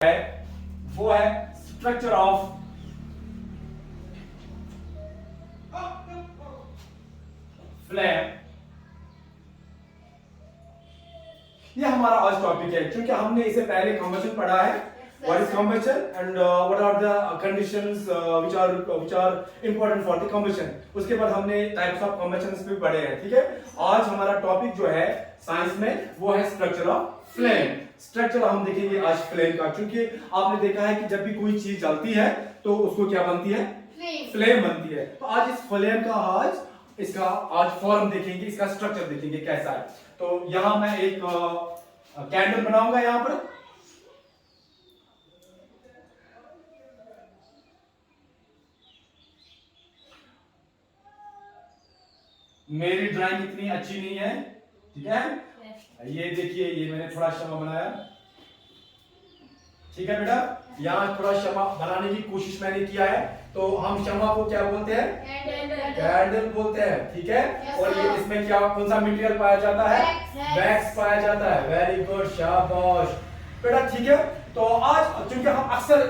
है वो है स्ट्रक्चर ऑफ फ्लेम। ये हमारा आज टॉपिक है क्योंकि हमने इसे पहले कंबशन पढ़ा है। What is combustion and what are the conditions which are important for the combustion। उसके बाद हमने types of combustions भी पढ़े हैं, ठीक है। आज हमारा टॉपिक जो है साइंस में वो है स्ट्रक्चर ऑफ फ्लेम। स्ट्रक्चर हम देखेंगे आज फ्लेम का, क्योंकि आपने देखा है कि जब भी कोई चीज जलती है तो उसको क्या बनती है, फ्लेम बनती है। तो आज इस फ्लेम का इसका आज फॉर्म देखेंगे, इसका स्ट्रक्चर देखेंगे कैसा है। तो यहां मैं एक कैंडल बनाऊंगा। यहां पर मेरी ड्राइंग इतनी अच्छी नहीं है, ठीक है। ये देखिए, ये मैंने थोड़ा शमा बनाया, ठीक है बेटा। यहाँ थोड़ा शमा बनाने की कोशिश मैंने किया है। तो हम शमा को क्या बोलते हैं, कैंडल बोलते हैं, ठीक है। और ये इसमें क्या कौन सा मटेरियल पाया जाता है, वैक्स पाया जाता है। वेरी गुड, शाबाश बेटा, ठीक है। तो आज क्योंकि हम अक्सर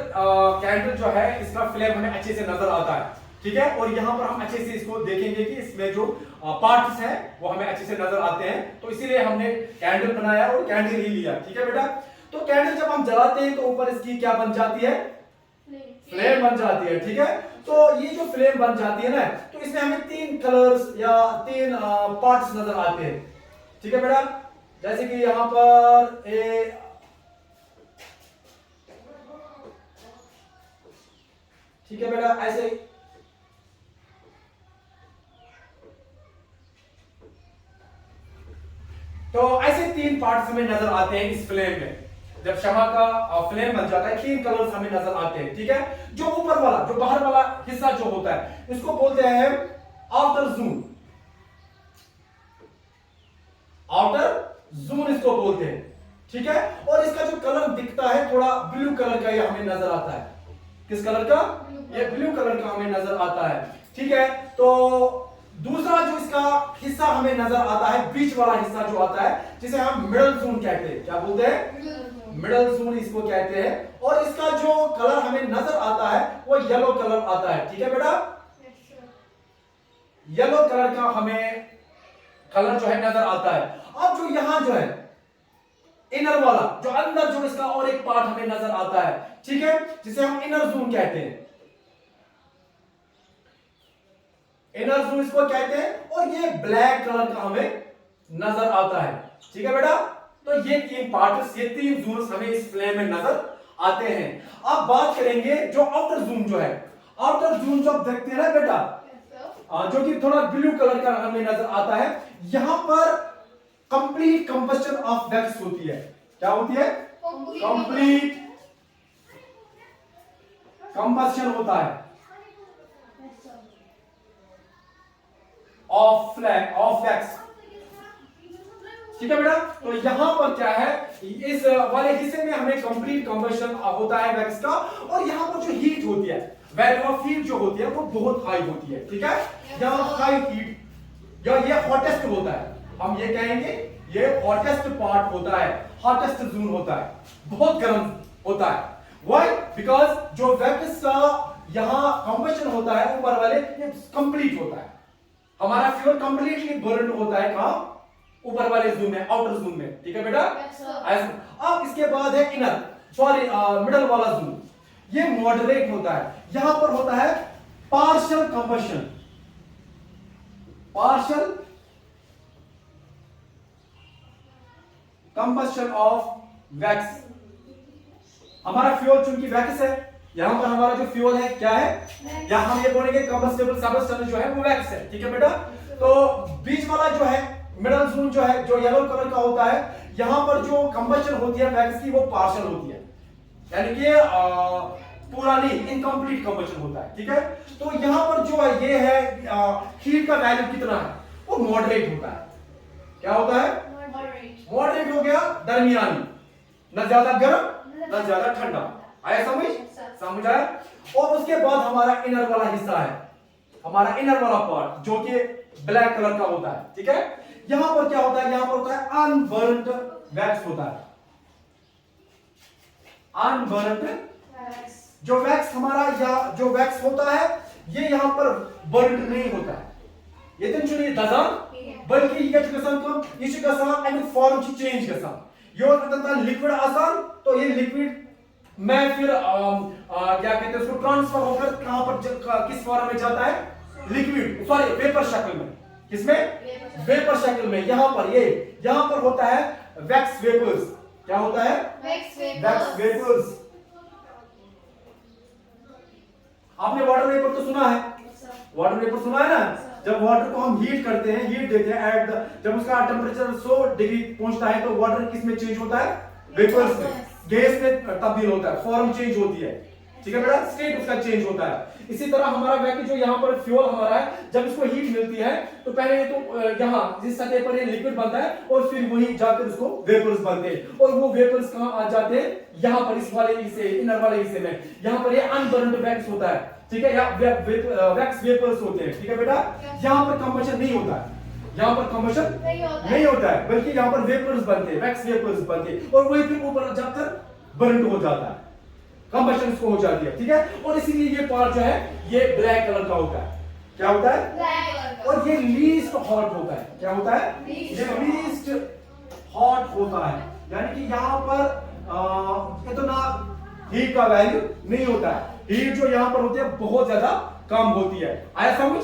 कैंडल जो है इसका फ्लेम हमें अच्छे से नजर आता है, ठीक है। और यहाँ पर हम अच्छे से इसको देखेंगे कि इसमें जो पार्ट्स हैं वो हमें अच्छे से नजर आते हैं। तो इसीलिए हमने कैंडल बनाया और कैंडल ही लिया, ठीक है बेटा। तो कैंडल जब हम जलाते हैं तो ऊपर इसकी क्या बन जाती है, फ्लेम बन जाती है, ठीक है। तो ये जो फ्लेम बन जाती है ना, तो इसमें हमें तीन कलर्स या तीन पार्ट्स नजर आते हैं, ठीक है बेटा। जैसे कि यहां पर ठीक है बेटा, ऐसे तो ऐसे तीन पार्ट्स हमें नजर आते हैं इस फ्लेम में। जब शमा का फ्लेम बन जाता है तीन कलर्स हमें नजर आते हैं, ठीक है। जो ऊपर वाला, जो बाहर वाला हिस्सा जो होता है, इसको बोलते हैं आउटर जून। आउटर जून इसको बोलते हैं, ठीक है। और इसका जो कलर दिखता है थोड़ा ब्लू कलर का, ये हमें नजर आता है। किस कलर का, ये ब्लू कलर का हमें नजर आता है, ठीक है। तो दूसरा जो इसका हिस्सा हमें नजर आता है, बीच वाला हिस्सा जो आता है, जिसे हम मिडल जोन कहते हैं। क्या बोलते हैं, मिडल जोन इसको कहते हैं। और इसका जो कलर हमें नजर आता है वो येलो कलर आता है, ठीक है बेटा। येलो कलर का हमें कलर जो है नजर आता है। अब जो यहां जो है इनर वाला, जो अंदर जो इसका और एक पार्ट हमें नजर आता है, ठीक है, जिसे हम इनर जोन कहते हैं। इनर जोन इसको कहते हैं। और ये ब्लैक कलर का हमें नजर आता है, ठीक है बेटा। तो ये तीन पार्ट्स, ये तीन जोन्स हमें इस फ्लेम में नजर आते हैं। अब बात करेंगे जो आउटर जोन जो है। आउटर जोन जो आप देखते हैं ना बेटा, जो कि थोड़ा ब्लू कलर का हमें नजर आता है, यहां पर कंप्लीट कंबस्शन ऑफ वैक्स होती है। क्या होती है, कंप्लीट कंबस्शन होता है ऑफ फ्लेम, ऑफ वैक्स, ठीक है बेटा। तो यहां पर क्या है, इस वाले हिस्से में हमें कंप्लीट कंबशन होता है वैक्स का। और यहां पर जो हीट होती है, वैल्यू ऑफ हीट जो होती है वो बहुत हाई होती है, ठीक है। यहां हाई हीट या ये हॉटेस्ट होता है, हम ये कहेंगे ये हॉटेस्ट पार्ट होता है, हॉटेस्ट जोन होता है, बहुत गर्म होता है। व्हाई, बिकॉज जो वैक्स का यहां कंबशन होता है ऊपर वाले, ये कंप्लीट होता है। हमारा फ्यूल कंप्लीटली बर्न होता है कहां, ऊपर वाले जोन में, आउटर जोन में, ठीक है बेटा। अब इसके बाद है इनर, सॉरी मिडल वाला जोन। ये मॉडरेट होता है। यहां पर होता है partial combustion, partial combustion of wax. हमारा फ्यूल चूंकि वैक्स है, यहां पर हमारा जो फ्यूल है क्या है, या हम ये बोलेंगे कंबस्टेबल सब्सटेंस जो है वो वैक्स है, ठीक है बेटा। तो बीच वाला जो है मिडल जोन जो है, जो येलो कलर का होता है, यहां पर जो कंबशन होती है वैक्स की वो पार्शियल होती है, यानी कि पूरा नहीं, इनकम्प्लीट कंबशन होता है, ठीक है। तो यहां पर जो है ये है हीट का वैल्यू कितना है, वो मॉडरेट होता है। क्या होता है, मॉडरेट हो गया, दरमियानी, ना ज्यादा गर्म ना ज्यादा ठंडा। आया समझ, समझ आया। और उसके बाद हमारा इनर वाला हिस्सा है, हमारा इनर वाला पार्ट जो कि ब्लैक कलर का होता है, ठीक है। यहां पर क्या होता है, यहां पर होता है अनबर्न्ड वैक्स होता है। अनबर्न्ड जो वैक्स हमारा या जो वैक्स होता है ये यहां पर बर्न नहीं होता है, ये ये दजान बल्कि ये कम ये अमिक फॉर्म चेंज गसान लिक्विड आसान तो ये लिक्विड में फिर क्या कहते हैं उसको ट्रांसफर होकर कहां पर किस फॉर्म में जाता है, लिक्विड सॉरी वेपर शक्ल में, किसमें वेपर शक्ल में। यहां पर ये यहां पर होता है वैक्स वेपर्स, क्या होता है वैक्स वेपर्स। आपने वाटर वेपर तो सुना है, वाटर वेपर सुना है ना, जब वाटर को हम हीट करते हैं, हीट देते हैं एट जब उसका टेंपरेचर 100 डिग्री पहुंचता है तो वाटर किस में चेंज होता है, वेपर्स में, गैस में तब्दील होता है, फॉर्म चेंज होती है, ठीक है बेटा, स्टेट उसका चेंज होता है। इसी तरह हमारा वैक्यूम जो यहाँ पर फ्यूल हमारा है, जब इसको हीट मिलती है तो पहले ये तो यहाँ जिस सतह पर ये लिक्विड बनता है और फिर वही जाकर उसको वेपर्स बनते हैं, और वो वेपर्स कहाँ आ जाते हैं, यहाँ पर इस वाले हिस्से इनर वाले हिस्से में, यहाँ पर ये अनबर्न्ड वैक्स होता है, ठीक है, या वैक्स वेपर्स होते हैं, ठीक है बेटा। यहाँ पर कंबशन नहीं होता है, यहाँ पर कंबशन नहीं होता है, बल्कि यहाँ पर वेपर्स बनते हैं, वैक्स वेपर्स बनते हैं, और वही फिर ऊपर जाकर बर्न हो जाता है, कंबशन इसको हो जाती है, ठीक है। और इसीलिए ये पार्ट जो है ये ब्लैक कलर का होता है, क्या होता है, ब्लैक, और ये लीस्ट हॉट होता है, क्या होता है, ये लीस्ट हॉट होता है, यानी कि यहाँ पर इतना हीट का वैल्यू नहीं होता है, हीट जो यहाँ पर होती है बहुत ज्यादा कम होती है। आया समझ,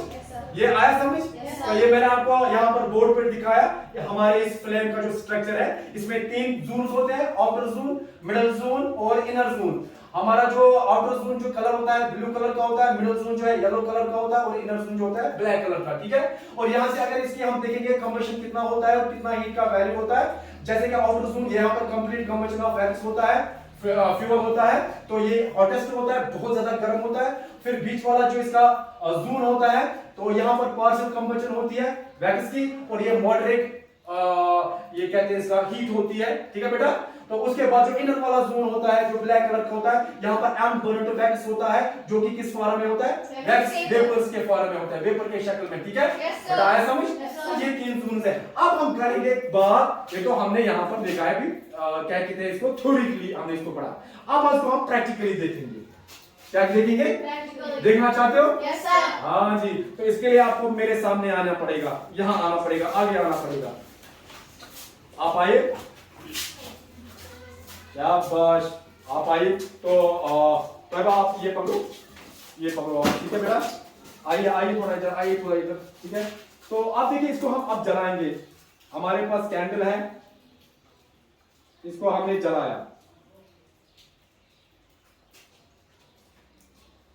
ये आया समझ। तो ये मैंने आपको यहाँ पर बोर्ड पर दिखाया कि हमारे इस फ्लेम का जो स्ट्रक्चर है इसमें 3 जोन्स होते हैं, आउटर जोन, मिडिल जोन और इनर जोन। हमारा जो आउटर जोन जो कलर होता है ब्लू कलर का होता है, मिडिल जोन जो है येलो कलर का होता है, और इनर जोन जो होता है ब्लैक कलर का, ठीक है। और यहाँ से अगर इसकी हम देखेंगे कंबशन कितना होता है और कितना हीट का वैल्यू होता है, जैसे कि आउटर जोन यहाँ पर कंप्लीट कंबशन ऑफ वैक्स होता है, फ्यूल होता है, तो ये हॉटेस्ट होता है, बहुत ज्यादा गर्म होता है। फिर बीच वाला जो इसका जोन होता है तो यहाँ पर पार्शियल कंबशन होती है वैक्स की, और ये मॉडरेट ये कहते हैं इसका हीट होती है, ठीक है बेटा। तो उसके बाद जो इनर वाला जोन होता है जो ब्लैक कलर का होता है, यहाँ पर अनबर्न्ड वैक्स होता है जो कि किस फॉर्म में होता है, वैक्स वेपर्स के फॉर्म में होता है, वेपर के शक्ल में, ठीक है। बताया समझ। तो ये 3 जोन है। अब हम करेंगे बात, ये तो हमने यहाँ पर देखा है भी क्या कहते हैं इसको, थ्योरेटिकली हमने इसको पढ़ा, अब इसको हम प्रैक्टिकली देखेंगे। क्या देखेंगे, देखना चाहते हो? Yes sir. हाँ जी, तो इसके लिए आपको मेरे सामने आना पड़ेगा, यहाँ आना पड़ेगा, आगे आना पड़ेगा। आप आइए, शाबाश, आप आइए। तो तब आप ये पकड़ो, ये पकड़ो, ठीक है बेटा। आइए आइए थोड़ा इधर, आइए थोड़ा इधर, ठीक है। तो आप देखिए इसको हम अब जलाएंगे, हमारे पास कैंडल है, इसको हमने जलाया,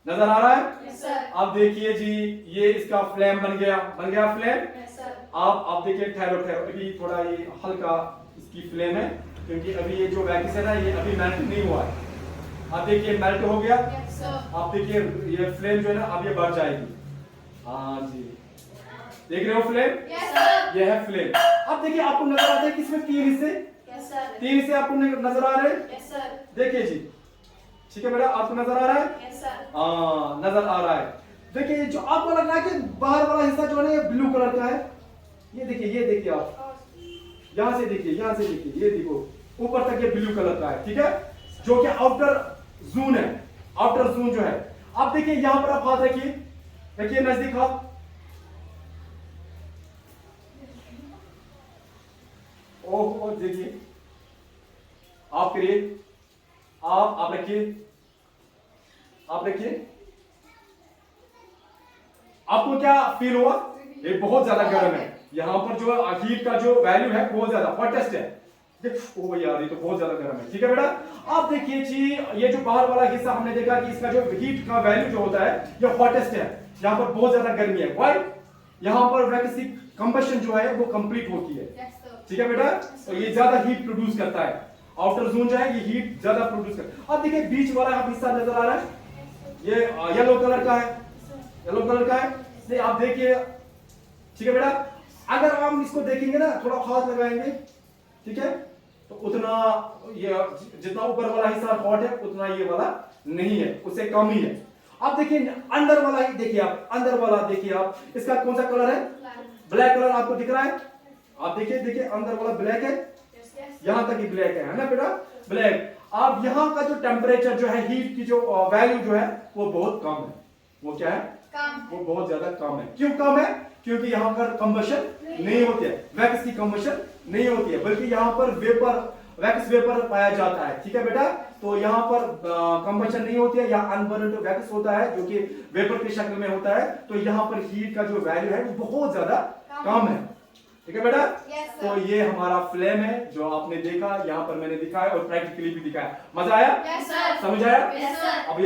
नजर आ रहा है? yes, आप देखिए जी ये इसका फ्लेम बन गया फ्लेम। yes, आप देखिए, ठहरो अभी थोड़ा ये हल्का इसकी फ्लेम है, क्योंकि अभी ये जो वैक्स है ना ये अभी मेल्ट नहीं हुआ है। आप देखिए मेल्ट हो गया। yes, आप देखिए ये फ्लेम जो है ना अब ये बढ़ जाएगी। हाँ जी, देख रहे हो फ्लेम? yes, ये है फ्लेम। अब देखिए आपको नजर आता है कि इसमें 3 हिस्से, 3 हिस्से आपको नजर आ रहे हैं। yes, देखिए जी, ठीक है बेटा, आपको नजर आ रहा है? yes, हाँ नजर आ रहा है। देखिए जो आपको लग रहा है कि बाहर वाला हिस्सा जो है ना ये ब्लू कलर का है, ये देखिए आप यहां से देखिए, ये देखो ऊपर तक ये ब्लू कलर का है, ठीक है, जो कि आउटर जोन है, आउटर जोन जो है। आप देखिए यहां पर आप हाथ रखिए, नजदीक हाथ, ओह देखिए, आप करिए, आप रखिए, आपको क्या फील हुआ? ये बहुत ज्यादा गर्म है, यहाँ पर जो हीट का जो वैल्यू है बहुत ज्यादा हॉटेस्ट है। ओ यार ये तो बहुत ज्यादा गर्म है, ठीक है बेटा। आप देखिए जी ये जो बाहर वाला हिस्सा हमने देखा कि इसका जो हीट का वैल्यू जो होता है ये हॉटेस्ट है, यहाँ पर बहुत ज्यादा गर्मी है। व्हाई? यहाँ पर वैक्स की कंबशन जो है वो कंप्लीट होती है, ठीक है बेटा, तो ये ज्यादा हीट प्रोड्यूस करता है, आउटर जोन जो है ये हीट ज्यादा प्रोड्यूस करता है। अब देखिए बीच वाला हिस्सा नजर आ रहा है, ये येलो कलर का है, आप देखिए, ठीक है बेटा। अगर हम इसको देखेंगे ना, थोड़ा हाथ लगाएंगे, ठीक है, तो उतना ये जितना ऊपर वाला हिस्सा हॉट है उतना ये वाला नहीं है, उससे कम ही है। अब देखिए अंदर वाला ही देखिए आप, इसका कौन सा कलर है? ब्लैक कलर आपको दिख रहा है? आप देखिए अंदर वाला ब्लैक है, यहां तक ही ब्लैक है ना बेटा, ब्लैक। अब यहाँ का जो टेम्परेचर जो है, हीट की जो वैल्यू जो है वो बहुत कम है। वो क्या है? कम। वो बहुत ज्यादा कम है। क्यों कम है? क्योंकि यहाँ पर कंबशन नहीं होती है, वैक्स की कंबशन नहीं होती है, बल्कि यहाँ पर वेपर, वैक्स वेपर पाया जाता है। ठीक है बेटा, तो यहाँ पर कंबशन नहीं होती है, या अनबर्न्ड वैक्स होता है जो कि वेपर की शक्ल में होता है। तो यहाँ पर हीट का जो वैल्यू है वो बहुत ज्यादा कम है। ठीक है बेटा, तो ये हमारा फ्लेम है जो आपने देखा, यहाँ पर मैंने दिखाया और प्रैक्टिकली भी दिखाया। मजा आया? Yes sir. समझ आया? Yes sir. अब